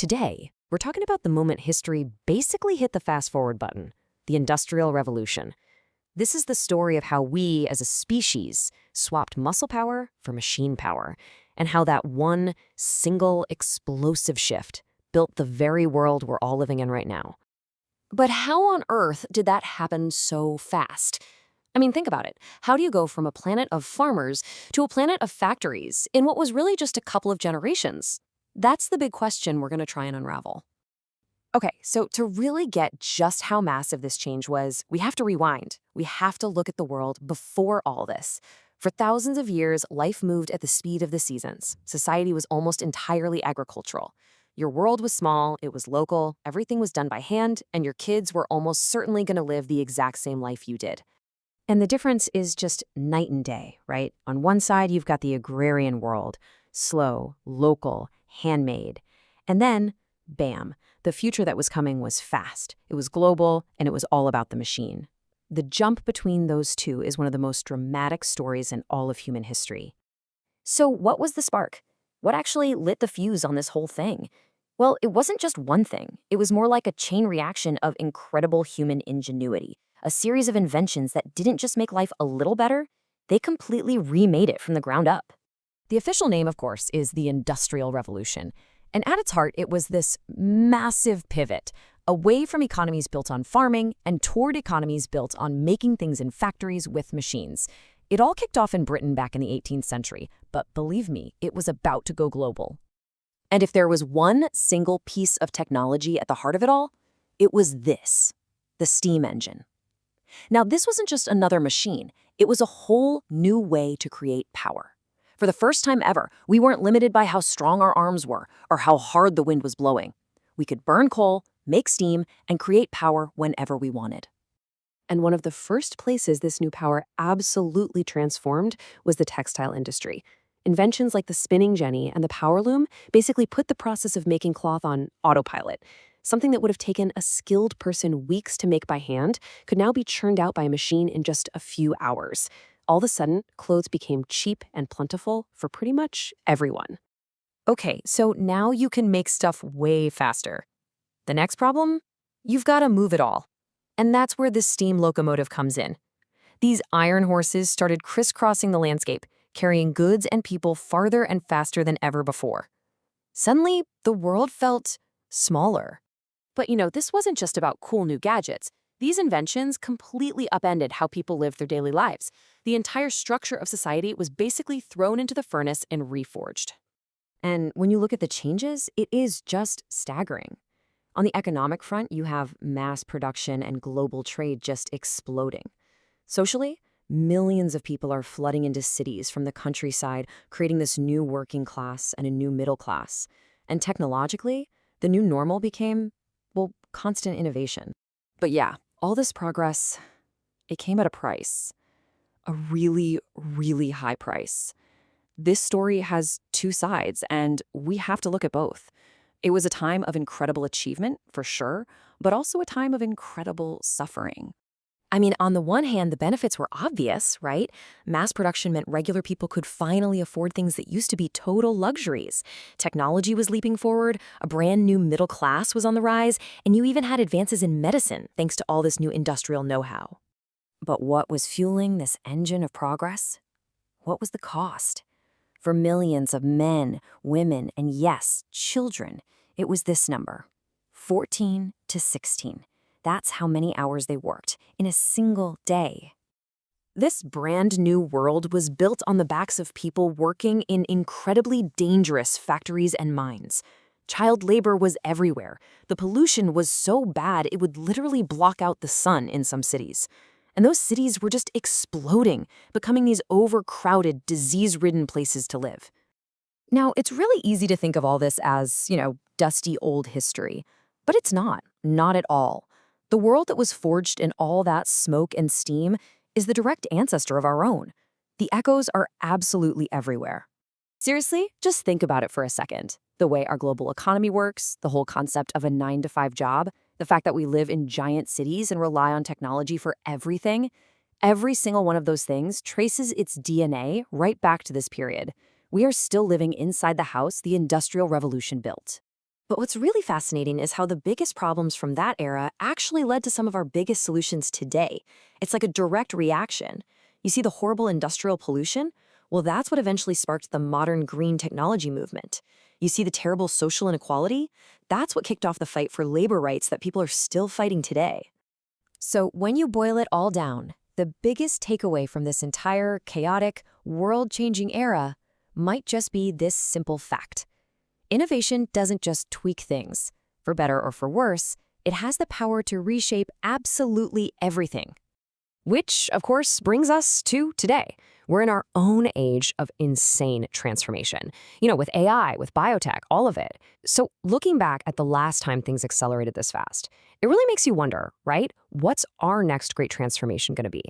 Today, we're talking about the moment history basically hit the fast-forward button, the Industrial Revolution. This is the story of how we, as a species, swapped muscle power for machine power, and how that one single explosive shift built the very world we're all living in right now. But how on earth did that happen so fast? I mean, think about it. How do you go from a planet of farmers to a planet of factories in what was really just a couple of generations? That's the big question we're going to try and unravel. Okay, so to really get just how massive this change was, we have to rewind. We have to look at the world before all this. For thousands of years, life moved at the speed of the seasons. Society was almost entirely agricultural. Your world was small, it was local, everything was done by hand, and your kids were almost certainly going to live the exact same life you did. And the difference is just night and day, right? On one side, you've got the agrarian world, slow, local, handmade. And then, bam, the future that was coming was fast. It was global, and it was all about the machine. The jump between those two is one of the most dramatic stories in all of human history. So what was the spark? What actually lit the fuse on this whole thing? Well, it wasn't just one thing. It was more like a chain reaction of incredible human ingenuity, a series of inventions that didn't just make life a little better, they completely remade it from the ground up. The official name, of course, is the Industrial Revolution. And at its heart, it was this massive pivot away from economies built on farming and toward economies built on making things in factories with machines. It all kicked off in Britain back in the 18th century, but believe me, it was about to go global. And if there was one single piece of technology at the heart of it all, it was this, the steam engine. Now, this wasn't just another machine. It was a whole new way to create power. For the first time ever, we weren't limited by how strong our arms were or how hard the wind was blowing. We could burn coal, make steam, and create power whenever we wanted. And one of the first places this new power absolutely transformed was the textile industry. Inventions like the spinning jenny and the power loom basically put the process of making cloth on autopilot. Something that would have taken a skilled person weeks to make by hand could now be churned out by a machine in just a few hours. All of a sudden, clothes became cheap and plentiful for pretty much everyone. Okay, so now you can make stuff way faster. The next problem? You've got to move it all. And that's where the steam locomotive comes in. These iron horses started crisscrossing the landscape, carrying goods and people farther and faster than ever before. Suddenly, the world felt smaller. But this wasn't just about cool new gadgets. These inventions completely upended how people lived their daily lives. The entire structure of society was basically thrown into the furnace and reforged. And when you look at the changes, it is just staggering. On the economic front, you have mass production and global trade just exploding. Socially, millions of people are flooding into cities from the countryside, creating this new working class and a new middle class. And technologically, the new normal became, constant innovation. But yeah, all this progress, it came at a price. A really, really high price. This story has two sides, and we have to look at both. It was a time of incredible achievement, for sure, but also a time of incredible suffering. I mean, on the one hand, the benefits were obvious, right? Mass production meant regular people could finally afford things that used to be total luxuries. Technology was leaping forward, a brand new middle class was on the rise, and you even had advances in medicine thanks to all this new industrial know-how. But what was fueling this engine of progress? What was the cost? For millions of men, women, and yes, children, it was this number, 14 to 16. That's how many hours they worked in a single day. This brand new world was built on the backs of people working in incredibly dangerous factories and mines. Child labor was everywhere. The pollution was so bad it would literally block out the sun in some cities. And those cities were just exploding, becoming these overcrowded, disease-ridden places to live. Now, it's really easy to think of all this as, dusty old history. But it's not at all. The world that was forged in all that smoke and steam is the direct ancestor of our own. The echoes are absolutely everywhere. Seriously, just think about it for a second. The way our global economy works, the whole concept of a 9-to-5 job, the fact that we live in giant cities and rely on technology for everything, every single one of those things traces its DNA right back to this period. We are still living inside the house the Industrial Revolution built. But what's really fascinating is how the biggest problems from that era actually led to some of our biggest solutions today. It's like a direct reaction. You see the horrible industrial pollution? Well, that's what eventually sparked the modern green technology movement. You see the terrible social inequality? That's what kicked off the fight for labor rights that people are still fighting today. So when you boil it all down, the biggest takeaway from this entire chaotic, world-changing era might just be this simple fact. Innovation doesn't just tweak things. For better or for worse, it has the power to reshape absolutely everything. Which, of course, brings us to today. We're in our own age of insane transformation. With AI, with biotech, all of it. So looking back at the last time things accelerated this fast, it really makes you wonder, right? What's our next great transformation going to be?